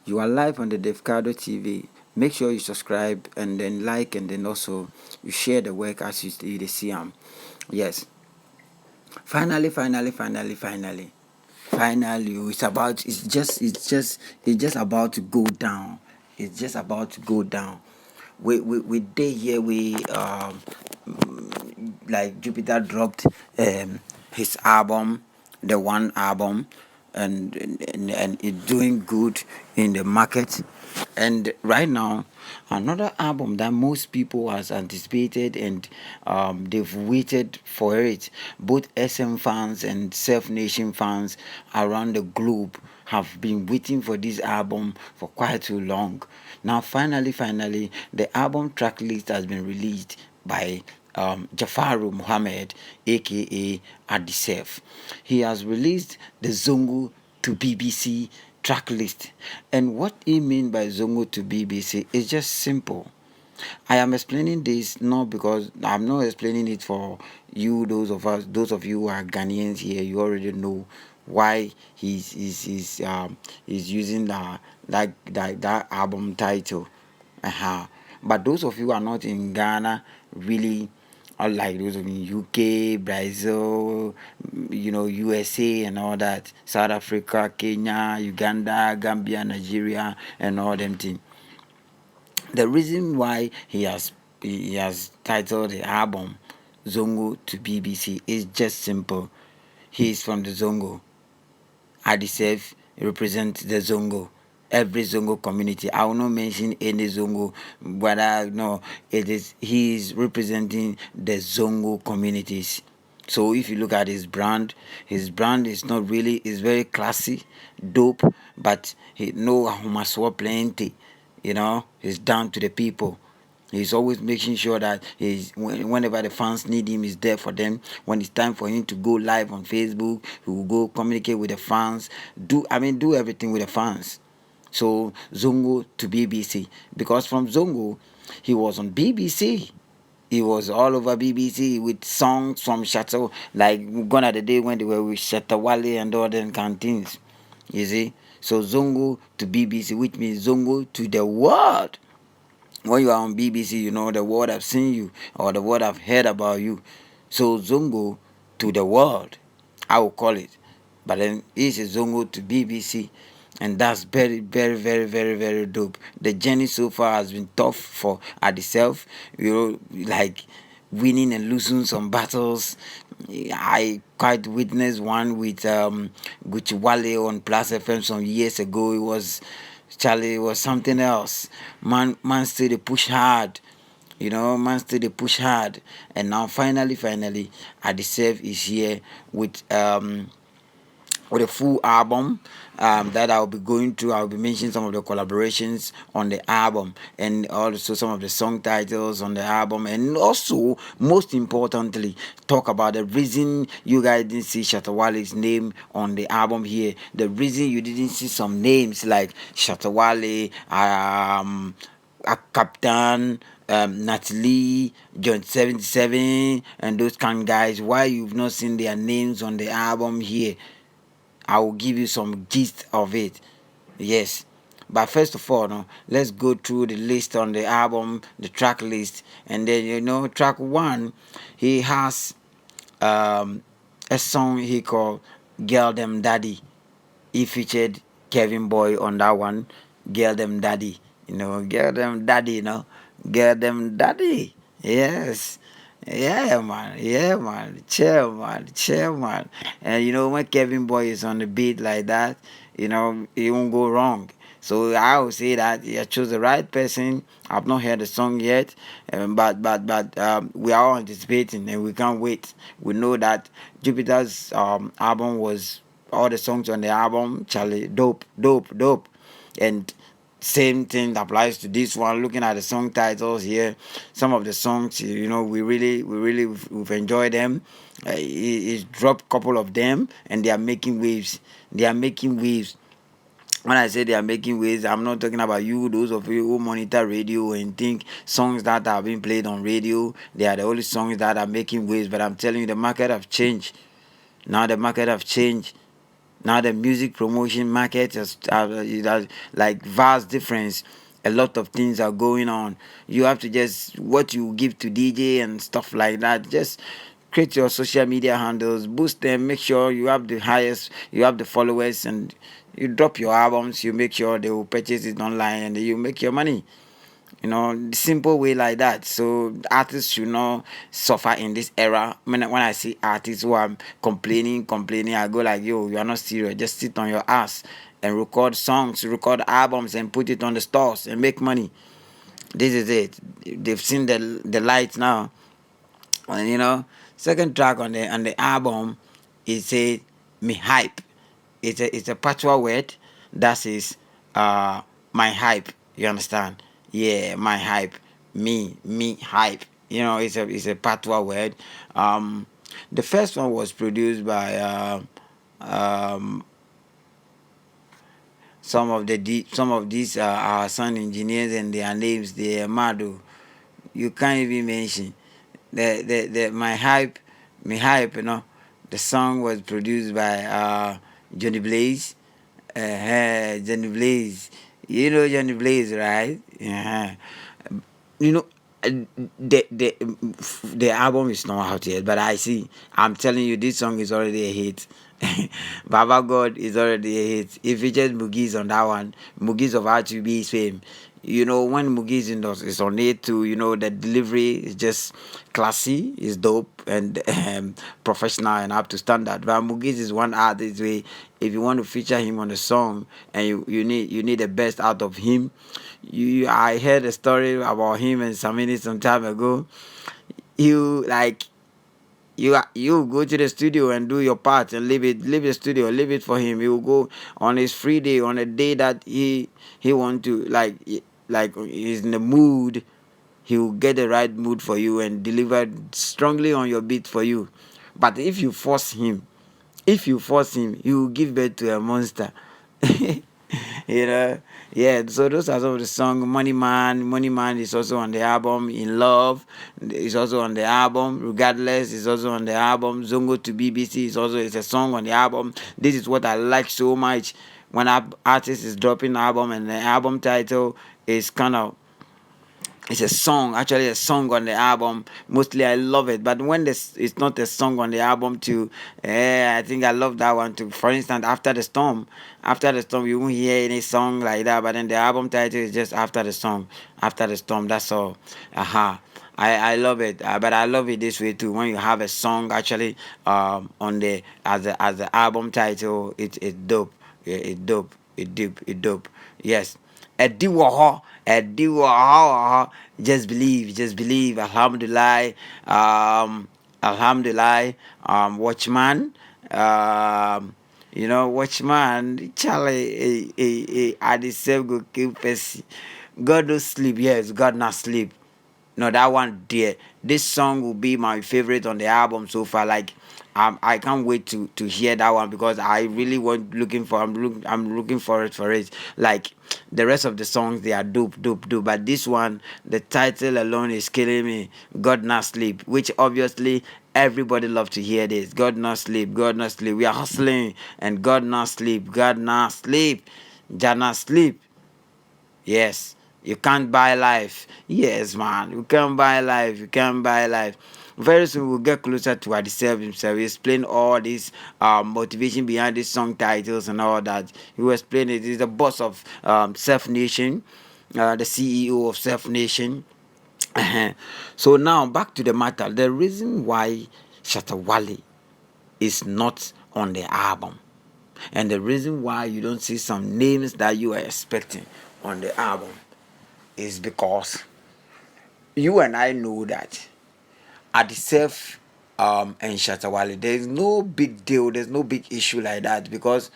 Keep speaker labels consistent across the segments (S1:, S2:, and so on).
S1: You are live on the Davcadotv. Make sure you subscribe and then like, and then also you share the work as you see them. Yes. Finally, it's just about to go down. It's just about to go down. We day here, like Jupiter dropped his album, the one album, and it's doing good in the market. And right now, another album that most people has anticipated, and they've waited for it. Both SM fans and Self Nation fans around the globe have been waiting for this album for quite too long. Now, finally, the album track list has been released by Jafaru Muhammad, aka Addi. He has released the Zongo to BBC track list. And what he mean by Zongo to BBC is just simple. I am explaining this not because I'm not explaining it for you, those of you who are Ghanaians here. You already know why he's using that album title. But those of you who are not in Ghana, really, unlike those in UK, Brazil, USA and all that, South Africa, Kenya, Uganda, Gambia, Nigeria, and all them things. The reason why he has titled the album Zongo to BBC is just simple. He is from the Zongo. Addi represents the Zongo. Every Zongo community. I will not mention any Zongo, but no, he is representing the Zongo communities. So if you look at his brand is not really is very classy, dope, but he know Humaswa plenty. He's down to the people. He's always making sure that whenever the fans need him, he's there for them. When it's time for him to go live on Facebook, he will go communicate with the fans. Do everything with the fans. So Zongo to BBC, because from Zongo, he was on BBC. He was all over BBC with songs from Chateau, like gone are the day when they were with Shatawale and all them canteens. You see? So Zongo to BBC, which means Zongo to the world. When you are on BBC, the world have seen you, or the world have heard about you. So Zongo to the world, I will call it. But then it's a Zongo to BBC. And that's very, very, very, very, very dope. The journey so far has been tough for Addi, like winning and losing some battles. I quite witnessed one with Gucci Wale on Plus FM some years ago. It was Charlie, it was something else. Man still they push hard. Man still they push hard. And now finally, Addi is here with a full album that I'll be going through. I'll be mentioning some of the collaborations on the album, and also some of the song titles on the album, and also most importantly talk about the reason you guys didn't see Shatawale's name on the album here, the reason you didn't see some names like Shatawale, Captain, Natalie, John 77, and those kind of guys. Why you've not seen their names on the album here? I will give you some gist of it. Yes. But first of all, no, let's go through the list on the album, the track list. And then, track one, he has a song he called Girl Them Daddy. He featured Kevin Boy on that one. Girl Them Daddy. Girl Them Daddy, Girl Them Daddy. Yes. Yeah, man. Yeah, man. Chill, man. Chill, man. And when Kevin Boy is on the beat like that, he won't go wrong. So I would say that I chose the right person. I've not heard the song yet, but we are all anticipating and we can't wait. We know that Jupiter's album was all the songs on the album, Charlie, dope, dope, dope, and same thing applies to this one. Looking at the song titles here, some of the songs, we've enjoyed them. He's dropped a couple of them, and they are making waves. When I say they are making waves, I'm not talking about you, those of you who monitor radio and think songs that are being played on radio, they are the only songs that are making waves. But I'm telling you, the market have changed. Now the market have changed. Now the music promotion market it has like vast difference. A lot of things are going on. You have to just what you give to DJ and stuff like that. Just create your social media handles, boost them, make sure you have the highest, you have the followers, and you drop your albums. You make sure they will purchase it online, and you make your money. Simple way like that. So artists should not suffer in this era. When I see artists who are complaining, I go like, yo, you are not serious. Just sit on your ass and record songs, record albums, and put it on the stores and make money. This is it. They've seen the light now. And second track on the album is a me hype. It's a patois word that is my hype. You understand? Yeah, my hype. Me hype. It's a patois word. The first one was produced by um some of these our sound engineers, and their names they are Mado. You can't even mention the my hype, me hype. The song was produced by Johnny Blaze. Johnny Blaze. You know Johnny Blaze, right? You know uh, the the the album is not out yet, but I'm telling you, this song is already a hit. Baba God is already a hit. It features Mugeez on that one. Mugeez of R2B's fame. When Mugeez is on it too, the delivery is just classy, is dope, and professional and up to standard. But Mugeez is one artist way. If you want to feature him on a song, and you need the best out of him, I heard a story about him and Samini some time ago. You like you go to the studio and do your part and leave the studio, leave it for him. He will go on his free day, on a day that he want to, like he's in the mood. He will get the right mood for you and deliver strongly on your beat for you. But if you force him, he will give birth to a monster. you know yeah, so those are some of the songs. Money Man is also on the album. In Love is also on the album. Regardless is also on the album. Zongo to BBC is a song on the album. This is what I like so much when artist is dropping album, and the album title is kind of, it's a song, actually a song on the album. Mostly I love it, but when it's not a song on the album too, I think I love that one too. For instance, After the Storm, you won't hear any song like that, but then the album title is just After the Storm, that's all. I love it, but I love it this way too. When you have a song actually on the as the album title, it's dope. Yeah, it's dope. It's dope. Yes. Addi. Just believe. Alhamdulillah. Watchman. Watchman. Charlie. Addi self go kill person. God no sleep. Yes, God not sleep. No, that one there. This song will be my favorite on the album so far. Like, I can't wait to hear that one, because I really want looking for. I'm looking for it. Like the rest of the songs, they are dope. But this one, the title alone is killing me. God not sleep, which obviously everybody love to hear this. God not sleep. God not sleep. We are hustling, and God not sleep. God not sleep. Jah not sleep. Yes, you can't buy life. Yes, man, you can't buy life. You can't buy life. Very soon we'll get closer to Addi himself. He explain all this motivation behind these song titles and all that. He will explain it. He's the boss of Self Nation, the CEO of Self Nation. So now back to the matter. The reason why Shatawale is not on the album, and the reason why you don't see some names that you are expecting on the album, is because you and I know that at the self and Shatawale, there's no big deal, there's no big issue like that, because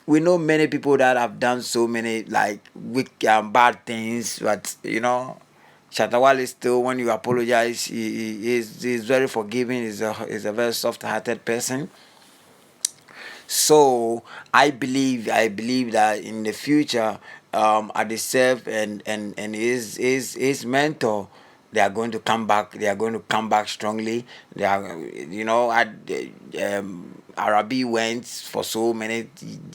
S1: we know many people that have done so many like weak bad things, but Shatawale still, when you apologize, he's very forgiving. He's a very soft-hearted person. So I believe that in the future, Adesef and his mentor, they are going to come back. They are going to come back strongly. They are, Arabi went for so many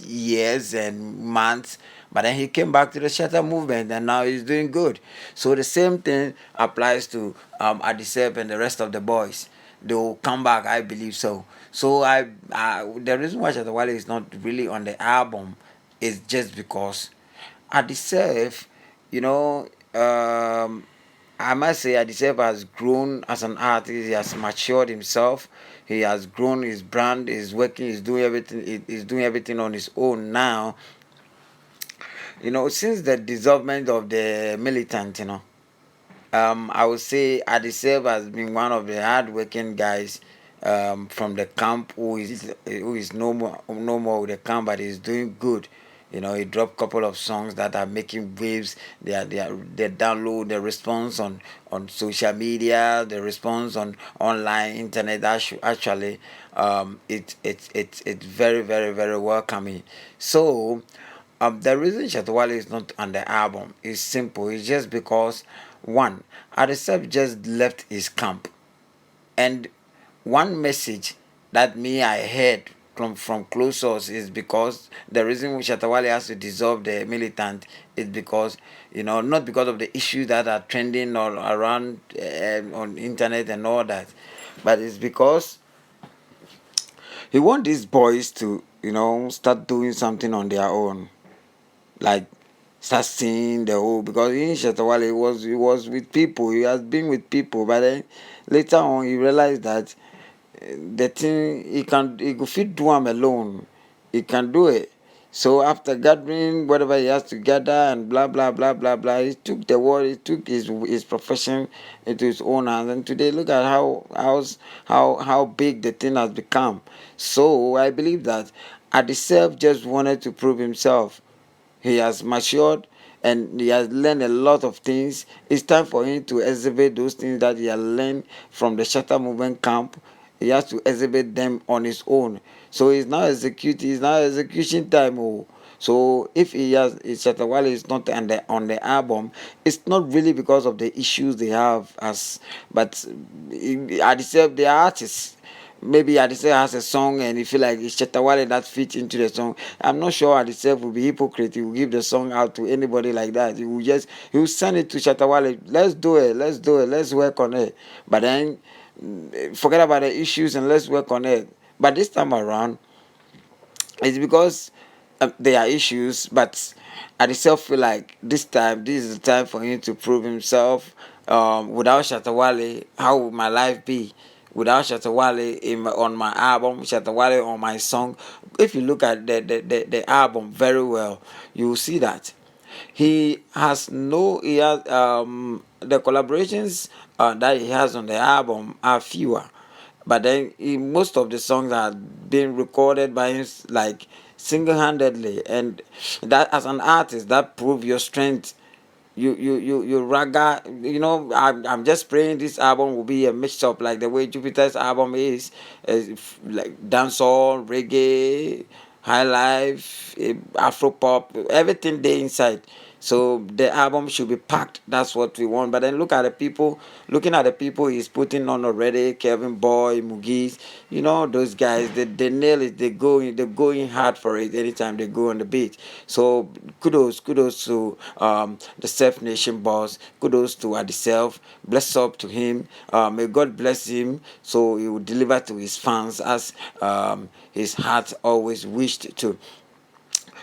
S1: years and months, but then he came back to the Shatter movement, and now he's doing good. So the same thing applies to Adisep and the rest of the boys. They will come back, I believe so. So the reason why Shatta Wale is not really on the album is just because Adisep, you know, I must say Adisep has grown as an artist. He has matured himself. He has grown his brand. He's working. He's doing everything. He's doing everything on his own now. Since the dissolvement of the militant, I would say Adisef has been one of the hardworking guys from the camp who is no more with the camp, but is doing good. He dropped a couple of songs that are making waves. They download the response on social media, the response on online internet. Actually, it's very very very welcoming. So the reason Shatawale is not on the album is simple. It's just because one, Adesep just left his camp, and one message that me I heard from close source is because the reason Shatawale has to dissolve the militant is because not because of the issues that are trending or around on internet and all that, but it's because he want these boys to start doing something on their own, like start seeing the whole, because in Shatawale he was with people, he has been with people, but then later on he realized that the thing he could fit do them alone. He can do it. So after gathering whatever he has to gather and blah blah blah blah blah, he took the word, he took his profession into his own hands, and today look at how big the thing has become. So I believe that Adisef just wanted to prove himself. He has matured and he has learned a lot of things. It's time for him to exhibit those things that he has learned from the Shatter Movement camp. He has to exhibit them on his own. So it's now execution time. Oh. So if Shatawale is not on the album, it's not really because of the issues they have but at the same they are artists. Maybe Adise has a song and you feel like it's Chetawale that fits into the song. I'm not sure Adise will be hypocrite. He will give the song out to anybody like that. He will send it to Chetawale. Let's work on it. But then forget about the issues and let's work on it. But this time around, it's because there are issues, but I myself feel like this is the time for him to prove himself. Without Shatawale, how would my life be? Without Shatawale on my album, Shatawale on my song. If you look at the album very well, you will see that he has the collaborations that he has on the album are fewer, but then most of the songs are being recorded by him like single-handedly, and that as an artist that prove your strength. You raga, I'm just praying this album will be a mix up like the way Jupiter's album is like dancehall, reggae, high life, afro pop, everything there inside. So the album should be packed. That's what we want. But then looking at the people he's putting on already, Kevin Boy, Mugeez, those guys, they nail it. They're going hard for it anytime they go on the beat. So kudos to the Self Nation boss. Kudos to Adiself. Bless up to him. May God bless him so he will deliver to his fans as his heart always wished to.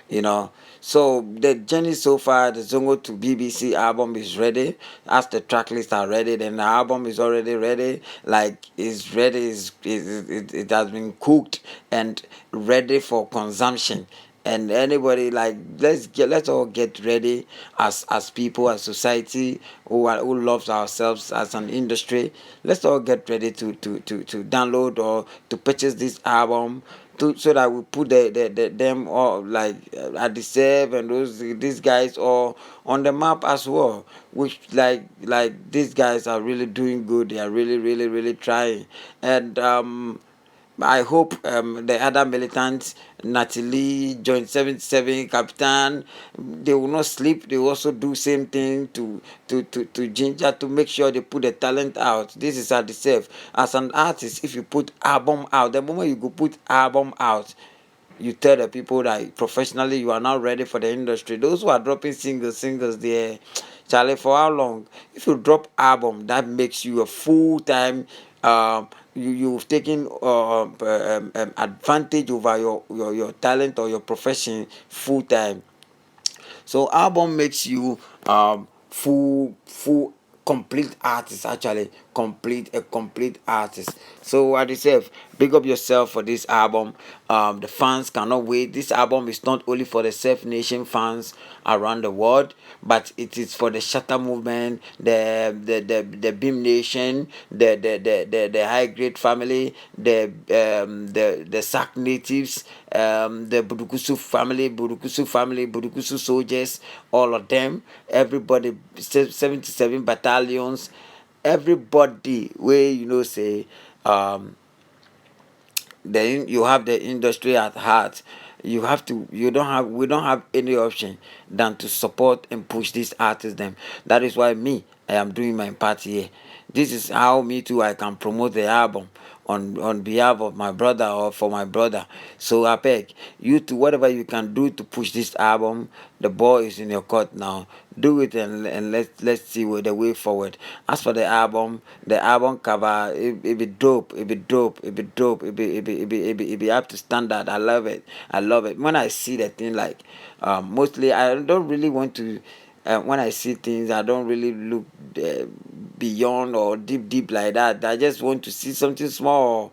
S1: you know. So the journey so far, the Zongo to BBC album is ready. As the track lists are ready, then the album is already ready. Like it's ready, it has been cooked and ready for consumption. And anybody like let's all get ready as people, as society who loves ourselves as an industry. Let's all get ready to download or to purchase this album so that we put them all like at the save and these guys all on the map as well, which like these guys are really doing good. They are really really really trying. And I hope the other militants, Natalie, Joint 77, Captain, they will not sleep. They will also do same thing to Ginger to make sure they put the talent out. This is at the self. As an artist, if you put album out, the moment you go put album out, you tell the people that professionally you are now ready for the industry. Those who are dropping singles there, Charlie, for how long? If you drop album, that makes you a full time. You've taken advantage over your talent or your profession full time. So album makes you full complete artist, actually complete artist. So at yourself, big up yourself for this album. The fans cannot wait. This album is not only for the Self Nation fans around the world, but it is for the Shatter movement, the Beam Nation, the High Grade family, the Sac natives, the Budukusu soldiers, all of them, everybody, 77 battalions, everybody where say then you have the industry at heart. You don't have any option than to support and push these artists them. That is why me, I am doing my part here. This is how me too I can promote the album on behalf of my brother or for my brother. So I beg you to whatever you can do to push this album. The ball is in your court now. Do it, and let's see where the way forward. As for the album cover, it be dope, it be dope, it be dope, it be up to standard. I love it. I love it. When I see the thing, like mostly I don't really want to when I see things, I don't really look beyond or deep like that. I just want to see something small.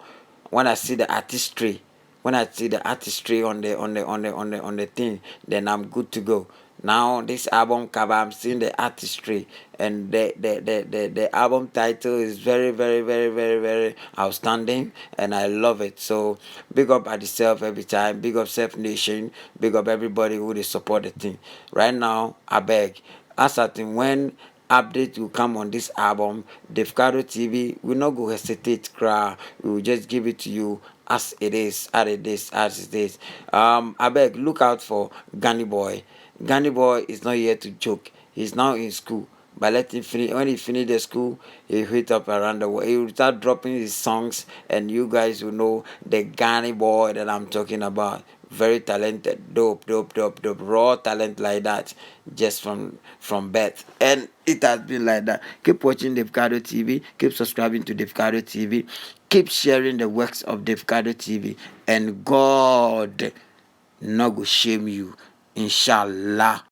S1: When I see the artistry, when I see the artistry on the thing, then I'm good to go. Now this album cover, I'm seeing the artistry, and the album title is very outstanding, and I love it. So big up at self every time, big up Self Nation, big up everybody who they support the thing. Right now, I beg, as at when update will come on this album, Davcadotv will not go hesitate cry. We will just give it to you as it is, as it is. I beg, look out for Gunny Boy. Gunny Boy is not here to joke. He's now in school. But let him finish. When he finish the school, he hit up around the world. He will start dropping his songs, and you guys will know the Gunny Boy that I'm talking about. Very talented, dope, raw talent like that, just from birth, and it has been like that. Keep watching Davcadotv, keep subscribing to Davcadotv, keep sharing the works of Davcadotv, and God no go shame you, inshallah.